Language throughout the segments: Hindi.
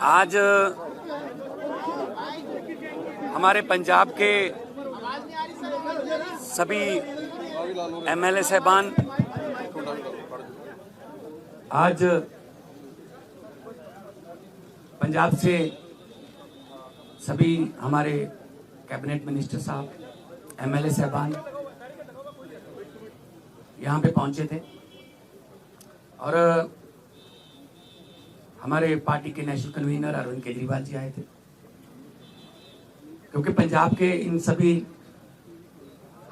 आज हमारे पंजाब के सभी एमएलए साहबान आज पंजाब से सभी हमारे कैबिनेट मिनिस्टर साहब, एमएलए साहबान यहाँ पे पहुंचे थे और हमारे पार्टी के नेशनल कन्वीनर अरविंद केजरीवाल जी आए थे, क्योंकि पंजाब के इन सभी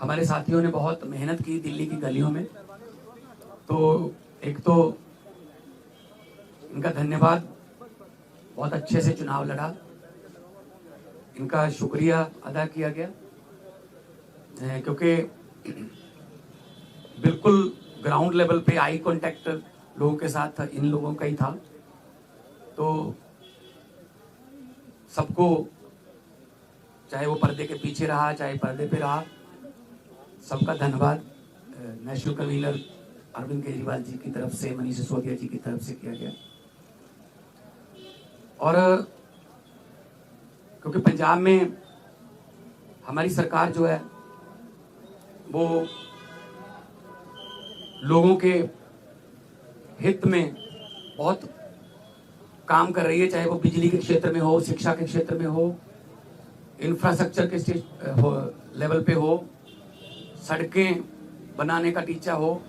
हमारे साथियों ने बहुत मेहनत की दिल्ली की गलियों में। तो एक तो इनका धन्यवाद, बहुत अच्छे से चुनाव लड़ा, इनका शुक्रिया अदा किया गया, क्योंकि बिल्कुल ग्राउंड लेवल पे आई कांटेक्ट लोगों के साथ इन लोगों का ही था। तो सबको, चाहे वो पर्दे के पीछे रहा चाहे पर्दे पे रहा, सबका धन्यवाद नेशनल कन्वीनर अरविंद केजरीवाल जी की तरफ से, मनीष सिसोदिया जी की तरफ से किया गया। और क्योंकि पंजाब में हमारी सरकार जो है वो लोगों के हित में बहुत काम कर रही है, चाहे वो बिजली के क्षेत्र में हो, शिक्षा के क्षेत्र में हो, इंफ्रास्ट्रक्चर के लेवल पे हो, सड़कें बनाने का टीचा हो,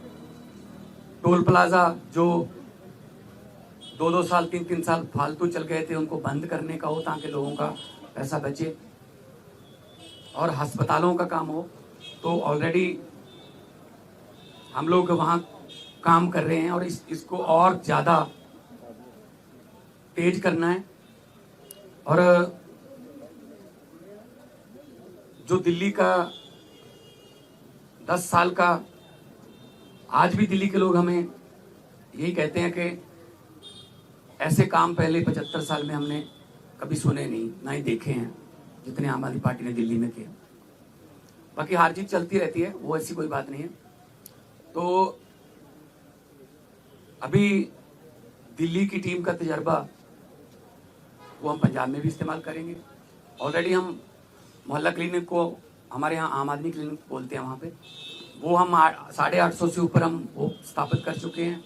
टोल प्लाजा जो 2-2 साल 3-3 साल फालतू चल गए थे उनको बंद करने का हो ताकि लोगों का पैसा बचे, और अस्पतालों का काम हो। तो ऑलरेडी हम लोग वहाँ काम कर रहे हैं और इसको और ज़्यादा तेज करना है। और जो दिल्ली का 10 साल का, आज भी दिल्ली के लोग हमें यही कहते हैं कि ऐसे काम पहले 75 साल में हमने कभी सुने नहीं, ना ही देखे हैं जितने आम आदमी पार्टी ने दिल्ली में किए। बाकी हार जीत चलती रहती है, वो ऐसी कोई बात नहीं है। तो अभी दिल्ली की टीम का तजर्बा वो हम पंजाब में भी इस्तेमाल करेंगे। ऑलरेडी हम मोहल्ला क्लिनिक को, हमारे यहाँ आम आदमी क्लिनिक बोलते हैं, वहाँ पे वो हम 850 से ऊपर हम वो स्थापित कर चुके हैं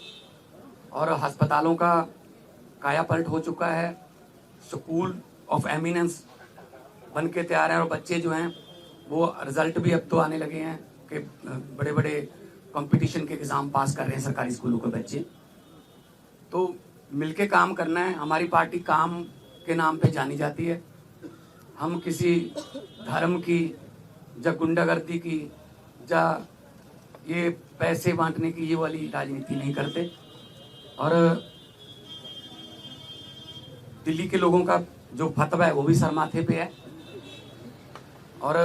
और अस्पतालों का कायापलट हो चुका है। स्कूल ऑफ एमिनेंस बन के तैयार हैं और बच्चे जो हैं वो रिजल्ट भी अब तो आने लगे हैं कि बड़े बड़े कंपटीशन के एग्ज़ाम पास कर रहे हैं सरकारी स्कूलों के बच्चे। तो मिलके काम करना है। हमारी पार्टी काम के नाम पे जानी जाती है। हम किसी धर्म की या गुंडागर्दी की या ये पैसे बांटने की ये वाली राजनीति नहीं करते। और दिल्ली के लोगों का जो फतवा है वो भी सर माथे पे है। और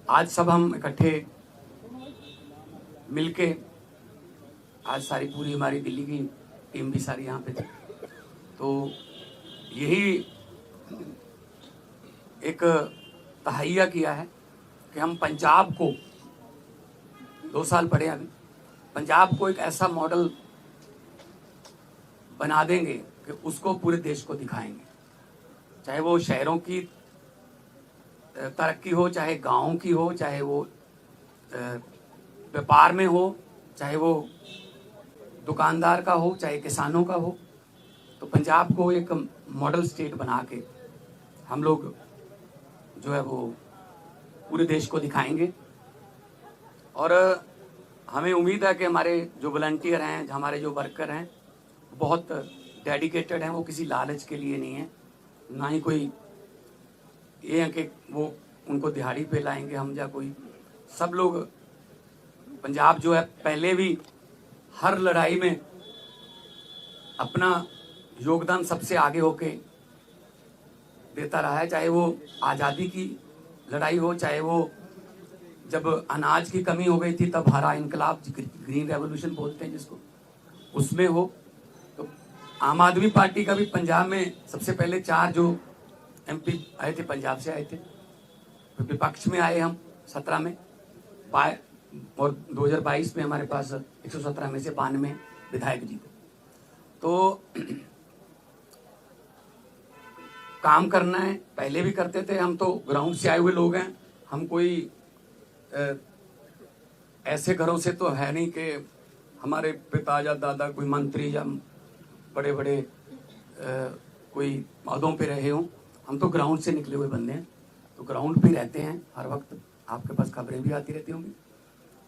आज सब हम इकट्ठे मिलके, आज सारी पूरी हमारी दिल्ली की टीम भी सारी यहाँ पे थी, तो यही एक तहैया किया है कि हम पंजाब को, 2 साल पड़े अभी, पंजाब को एक ऐसा मॉडल बना देंगे कि उसको पूरे देश को दिखाएंगे। चाहे वो शहरों की तरक्की हो, चाहे गाँव की हो, चाहे वो व्यापार में हो, चाहे वो दुकानदार का हो, चाहे किसानों का हो। तो पंजाब को एक मॉडल स्टेट बना के हम लोग जो है वो पूरे देश को दिखाएंगे। और हमें उम्मीद है कि हमारे जो वॉलंटियर हैं, हमारे जो वर्कर हैं, बहुत डेडिकेटेड हैं। वो किसी लालच के लिए नहीं है, ना ही कोई ये है कि वो उनको दिहाड़ी पे लाएंगे हम या कोई। सब लोग, पंजाब जो है पहले भी हर लड़ाई में अपना योगदान सबसे आगे होके देता रहा है। चाहे वो आज़ादी की लड़ाई हो, चाहे वो जब अनाज की कमी हो गई थी तब हरा इनकलाब, ग्रीन रेवोल्यूशन बोलते हैं जिसको, उसमें हो। तो आम आदमी पार्टी का भी पंजाब में सबसे पहले 4 जो MP आए थे पंजाब से आए थे, फिर विपक्ष में आए हम 17 में और 2022 में हमारे पास 117 में से 92 विधायक जीते। तो काम करना है, पहले भी करते थे, हम तो ग्राउंड से आए हुए लोग हैं। हम कोई ऐसे घरों से तो है नहीं कि हमारे पिता या दादा कोई मंत्री या बड़े बड़े कोई पदों पे रहे हों। हम तो ग्राउंड से निकले हुए बंदे हैं, तो ग्राउंड पे रहते हैं हर वक्त। आपके पास खबरें भी आती रहती होंगी।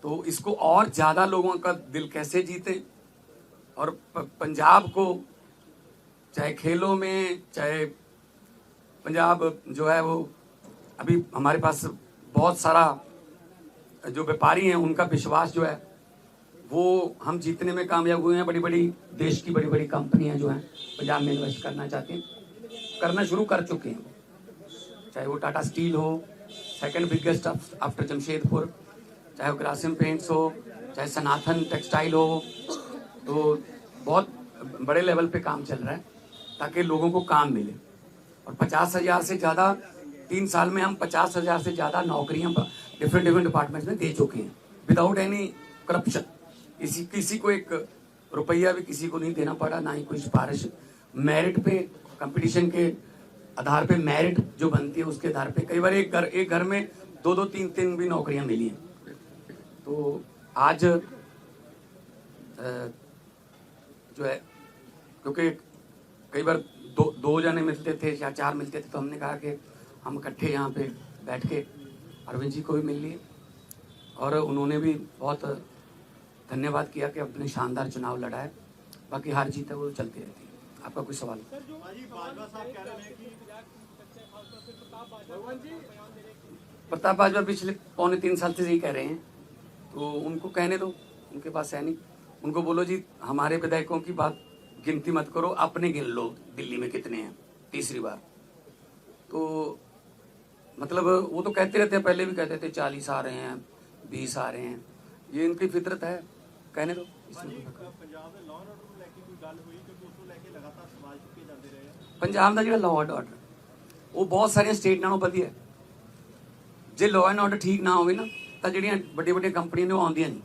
तो इसको और ज़्यादा लोगों का दिल कैसे जीते, और पंजाब को चाहे खेलों में, चाहे पंजाब जो है वो अभी हमारे पास बहुत सारा जो व्यापारी हैं उनका विश्वास जो है वो हम जीतने में कामयाब हुए हैं। बड़ी बड़ी देश की बड़ी बड़ी कंपनियां जो हैं पंजाब में इन्वेस्ट करना चाहती हैं, करना शुरू कर चुके हैं। चाहे वो टाटा स्टील हो, सेकंड बिगेस्ट आफ्टर जमशेदपुर, चाहे वो ग्रासिम पेंट्स हो, चाहे सनातन टेक्सटाइल हो, तो बहुत बड़े लेवल पे काम चल रहा है ताकि लोगों को काम मिले। और 50,000 से ज़्यादा 3 साल में हम 50,000 से ज़्यादा नौकरियां डिफरेंट डिपार्टमेंट्स में दे चुके हैं विदाउट एनी करप्शन। किसी को एक रुपया भी किसी को नहीं देना पड़ा, ना ही कोई सिफारिश। मेरिट पे, कंपटीशन के आधार पे मेरिट जो बनती है उसके आधार पे कई बार एक घर में 2-2, 3-3 भी नौकरियां मिली हैं। तो आज जो है, क्योंकि कई बार दो जने मिलते थे या 4 मिलते थे, तो हमने कहा कि हम इकट्ठे यहाँ पे बैठ के अरविंद जी को भी मिल लिए, और उन्होंने भी बहुत धन्यवाद किया कि अपने शानदार चुनाव लड़ा है। बाकी हार जीत है वो चलती रहती है। आपका कोई सवाल? प्रताप बाजवा पिछले 2.25 साल से यही कह रहे हैं, तो उनको कहने दो, उनके पास है नहीं। उनको बोलो जी हमारे विधायकों की बात गिनती मत करो, अपने गिन लो दिल्ली में कितने हैं तीसरी बार। तो मतलब वो तो कहते रहते हैं, पहले भी कहते थे 40 आ रहे हैं, 20 आ रहे हैं, ये इनकी फितरत है, कहने दो। पंजाब का जो लॉ एंड ऑर्डर वो बहुत सारे स्टेट नालों वधिया है। जे लॉ एंड ऑर्डर ठीक ना हो ना, तो ਜਿਹੜੀਆਂ ਵੱਡੀਆਂ ਕੰਪਨੀਆਂ ਨੇ ਉਹ ਆਉਂਦੀਆਂ ਨਹੀਂ।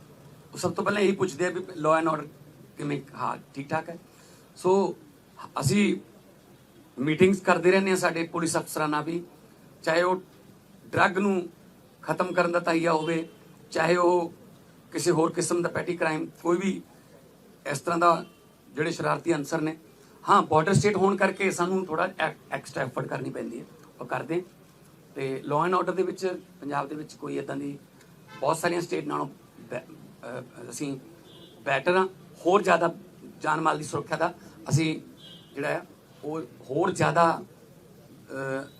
ਉਹ ਸਭ ਤੋਂ ਪਹਿਲਾਂ ਇਹੀ ਪੁੱਛਦੇ ਆ ਵੀ ਲॉ ਐਂਡ ਆਰਡਰ ਕਿਵੇਂ, ਹਾਂ ਠੀਕ ਠਾਕ ਹੈ। ਸੋ ਅਸੀਂ ਮੀਟਿੰਗਸ ਕਰਦੇ ਰਹਿੰਦੇ ਹਾਂ ਸਾਡੇ ਪੁਲਿਸ ਅਫਸਰਾਂ ਨਾਲ ਵੀ, ਚਾਹੇ ਉਹ ਡਰੱਗ ਨੂੰ ਖਤਮ ਕਰਨ ਦਾ ਤਾਈਆ ਹੋਵੇ, ਚਾਹੇ ਉਹ ਕਿਸੇ ਹੋਰ ਕਿਸਮ ਦਾ ਪੈਟੀ ਕ੍ਰਾਈਮ, ਕੋਈ ਵੀ ਇਸ ਤਰ੍ਹਾਂ ਦਾ ਜਿਹੜੇ ਸ਼ਰਾਰਤੀ ਅਨਸਰ ਨੇ। ਹਾਂ ਬਾਰਡਰ ਸਟੇਟ ਹੋਣ ਕਰਕੇ ਸਾਨੂੰ ਥੋੜਾ ਐਕਸਟਰਾ ਐਫਰਟ ਕਰਨੀ ਪੈਂਦੀ ਹੈ, ਉਹ ਕਰਦੇ। ਤੇ ਲਾਅ ਐਂਡ ਆਰਡਰ ਦੇ ਵਿੱਚ ਪੰਜਾਬ ਦੇ ਵਿੱਚ ਕੋਈ ਇਦਾਂ ਦੀ ਬਹੁਤ ਸਾਰੀਆਂ ਸਟੇਟ ਨਾਲੋਂ ਅਸੀਂ ਬੈਟਰ ਹਾਂ। ਹੋਰ ਜ਼ਿਆਦਾ ਜਾਨ ਮਾਲ ਦੀ ਸੁਰੱਖਿਆ ਦਾ ਅਸੀਂ ਜਿਹੜਾ ਆ ਉਹ ਹੋਰ ਜ਼ਿਆਦਾ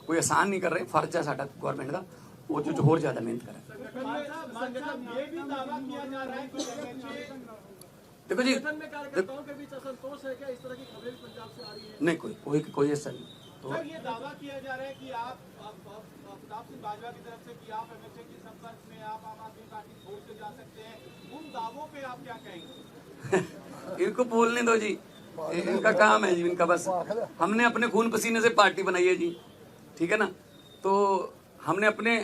ਕੋਈ ਆਸਾਨ ਨਹੀਂ ਕਰ ਰਹੇ, ਫਰਜ਼ ਹੈ ਸਾਡਾ ਗਵਰਨਮੈਂਟ ਦਾ ਉਹ ਚ ਹੋਰ ਜ਼ਿਆਦਾ ਮਿਹਨਤ ਕਰੇ। देखो जी, नहीं कोई ऐसा नहीं। तो ये दावा किया जा रहा है कि आप प्रताप सिंह बाजवा की तरफ से कि आप एमएचए के संपर्क में, आप आम आदमी पार्टी छोड़ के जा सकते हैं, उन दावों पे आप क्या कहेंगे? इनको बोलने दो जी, इनका काम है जी, इनका बस। हमने अपने खून पसीने से पार्टी बनाई है जी, ठीक है ना। तो हमने अपने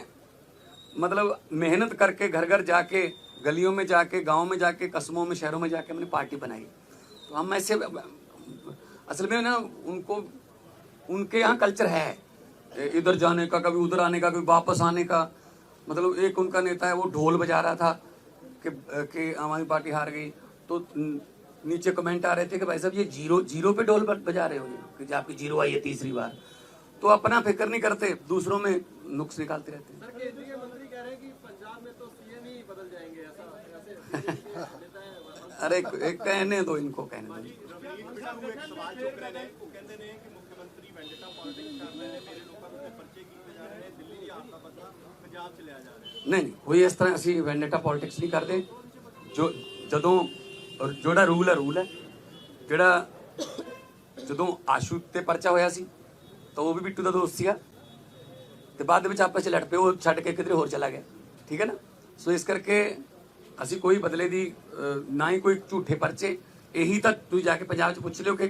मतलब मेहनत करके घर घर जाके, गलियों में जाके, गांव में जाके, कस्बों में, शहरों में जाके हमने पार्टी बनाई। तो हम ऐसे असल में ना उनके यहाँ कल्चर है इधर जाने का, कभी उधर आने का, कभी वापस आने का। मतलब एक उनका नेता है वो ढोल बजा रहा था कि आम आदमी पार्टी हार गई, तो नीचे कमेंट आ रहे थे कि भाई साहब ये जीरो पे ढोल बजा रहे हो कि आपकी जीरो आई है तीसरी बार। तो अपना फिक्र नहीं करते, दूसरों में नुक्स निकालते रहते हैं। अरे कहने दो इनको, कहने दो। नहीं कोई इस तरह ਅਸੀਂ ਵੈਂਡੇਟਾ ਪੋਲਿਟਿਕਸ ਨਹੀਂ ਕਰਦੇ। ਜਿਹੜਾ ਰੂਲ ਹੈ ਜਿਹੜਾ ਜਦੋਂ ਆਸ਼ੂ ਤੇ ਪਰਚਾ ਹੋਇਆ ਸੀ ਤਾਂ ਉਹ ਵੀ ਬਿੱਟੂ ਦਾ ਦੋਸਤ ਸੀਗਾ, ਤੇ ਬਾਅਦ ਦੇ ਵਿੱਚ ਆਪਸ ਚ ਲੜ ਪਏ, ਉਹ ਛੱਡ ਕੇ ਕਿਧਰੇ ਹੋਰ ਚਲਾ ਗਿਆ, ਠੀਕ ਹੈ ਨਾ। ਸੋ ਇਸ ਕਰਕੇ ਅਸੀਂ ਕੋਈ ਬਦਲੇ ਦੀ ਨਾ ਹੀ ਕੋਈ ਝੂਠੇ ਪਰਚੇ। ਇਹੀ ਤਾਂ ਤੁਸੀਂ ਜਾ ਕੇ ਪੰਜਾਬ 'ਚ ਪੁੱਛ ਲਿਓ ਕਿ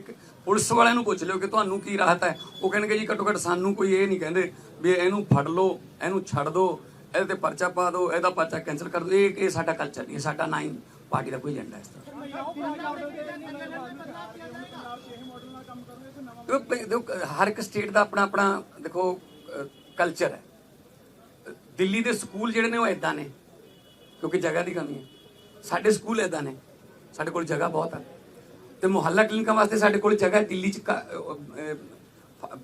ਪੁਲਿਸ ਵਾਲਿਆਂ ਨੂੰ ਪੁੱਛ ਲਿਓ ਕਿ ਤੁਹਾਨੂੰ ਕੀ ਰਾਹਤ ਹੈ। ਉਹ ਕਹਿਣਗੇ ਜੀ ਘੱਟੋ ਘੱਟ ਸਾਨੂੰ ਕੋਈ ਇਹ ਨਹੀਂ ਕਹਿੰਦੇ ਵੀ ਇਹਨੂੰ ਫੜ ਲਓ, ਇਹਨੂੰ ਛੱਡ ਦਿਓ, ਇਹਦੇ ਤੇ ਪਰਚਾ ਪਾ ਦਿਓ, ਇਹਦਾ ਪਰਚਾ ਕੈਂਸਲ ਕਰ ਦਿਓ। ਇਹ ਸਾਡਾ ਕਲਚਰ ਨਹੀਂ, ਸਾਡਾ ਨਾ ਹੀ ਪਾਰਟੀ ਦਾ ਕੋਈ ਏਜੰਡਾ ਇਸ ਤਰ੍ਹਾਂ। देखो हर एक स्टेट का अपना अपना देखो कल्चर है। दिल्ली के स्कूल जिहड़े ने वो इदां ने क्योंकि जगह की कमी है। साडे स्कूल इदां ने, साडे कोल जगह बहुत है तो मुहल्ला क्लिनिकां वास्ते साडे कोल जगह है। दिल्ली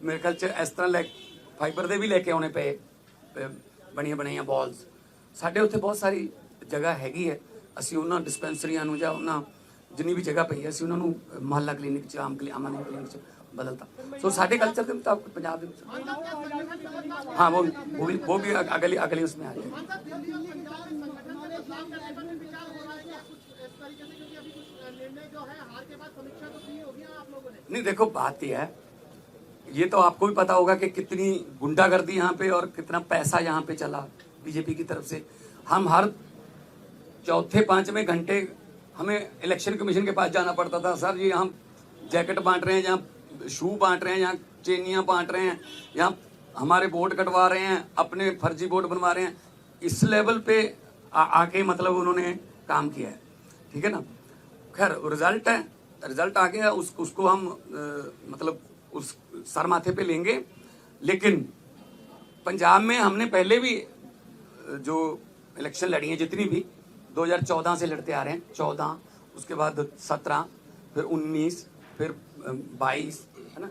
मेरे ख्याल च इस तरह फाइबर दे भी लैके आने पे बनिया बनाइया बॉल्स। साडे उत्थे बहुत सारी जगह हैगी है। असीं उन्हां डिस्पेंसरियां नूं जां उन्हां जिन्नी भी जगह पई है असीं उन्हां नूं मुहल्ला क्लिनिक च आम आदमी क्लिनिक च बदलता। सो साडे कल्चर के मुताबिक पंजाब दे हाँ वो भी अगली उसमें आ जाए। नहीं देखो बात यह है, ये तो आपको भी पता होगा कि कितनी गुंडागर्दी यहाँ पे और कितना पैसा यहाँ पे चला बीजेपी की तरफ से। हम हर चौथे पांचवें घंटे हमें इलेक्शन कमीशन के पास जाना पड़ता था। सर जी हम जैकेट बांट रहे हैं, यहाँ शू बांट रहे हैं, यहाँ चेनियाँ बांट रहे हैं, यहाँ हमारे वोट कटवा रहे हैं, अपने फर्जी वोट बनवा रहे हैं। इस लेवल पे आके मतलब उन्होंने काम किया है, ठीक है ना। खैर रिजल्ट है, रिजल्ट आ गया, उसको हम मतलब उस सर माथे पे लेंगे। लेकिन पंजाब में हमने पहले भी जो इलेक्शन लड़ी हैं जितनी भी 2014 से लड़ते आ रहे हैं, 14 उसके बाद 17 फिर 19 फिर 22 है ना,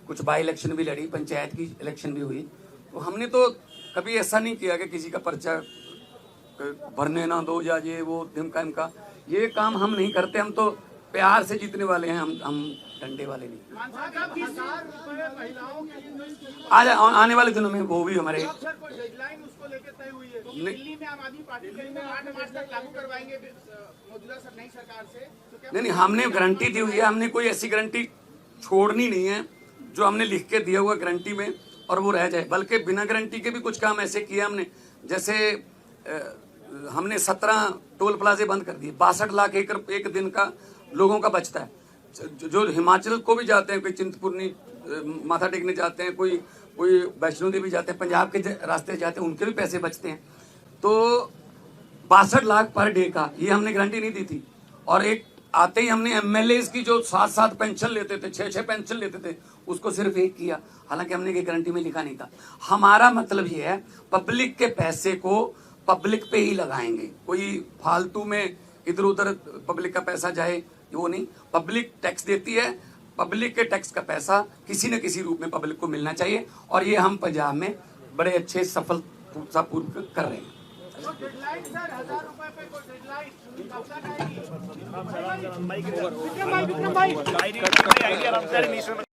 कुछ बाई इलेक्शन भी लड़ी, पंचायत की इलेक्शन भी हुई। तो हमने तो कभी ऐसा नहीं किया कि किसी का पर्चा भरने ना दो या ये वो धिमका इमका, ये काम हम नहीं करते। हम तो प्यार से जीतने वाले हैं, हम डंडे वाले नहीं। आज आने वाले दिनों में वो भी हमारे दिल्ली में आम आदमी पार्टी करेंगे 8 मार्च तक लागू करवाएंगे मौजूदा नई सरकार से। तो नहीं हमने गारंटी दी हुई है, हमने कोई ऐसी गारंटी छोड़नी नहीं है जो हमने लिख के दिया हुआ गारंटी में और वो रह जाए। बल्कि बिना गारंटी के भी कुछ काम ऐसे किए हमने, जैसे हमने 17 टोल प्लाजे बंद कर दिए। 62 लाख एकड़ एक दिन का लोगों का बचता है। जो हिमाचल को भी जाते हैं, कोई चिंतपूर्णी माथा टेकने जाते हैं, कोई वैष्णो देवी जाते हैं, पंजाब के रास्ते जाते हैं, उनके भी पैसे बचते हैं। तो 62 लाख पर डे का ये हमने गारंटी नहीं दी थी। और एक आते ही हमने एमएलए की जो 7-7 पेंशन लेते थे, 6-6 पेंशन लेते थे, उसको सिर्फ एक किया। हालांकि हमने ये गारंटी में लिखा नहीं था। हमारा मतलब ये है पब्लिक के पैसे को पब्लिक पे ही लगाएंगे। कोई फालतू में इधर उधर पब्लिक का पैसा जाए वो नहीं। पब्लिक टैक्स देती है, पब्लिक के टैक्स का पैसा किसी न किसी रूप में पब्लिक को मिलना चाहिए। और ये हम पंजाब में बड़े अच्छे सफलतापूर्वक कर रहे हैं। डेडलाइन सर 1000 रुपए पे कोई डेडलाइन कब तक आएगी?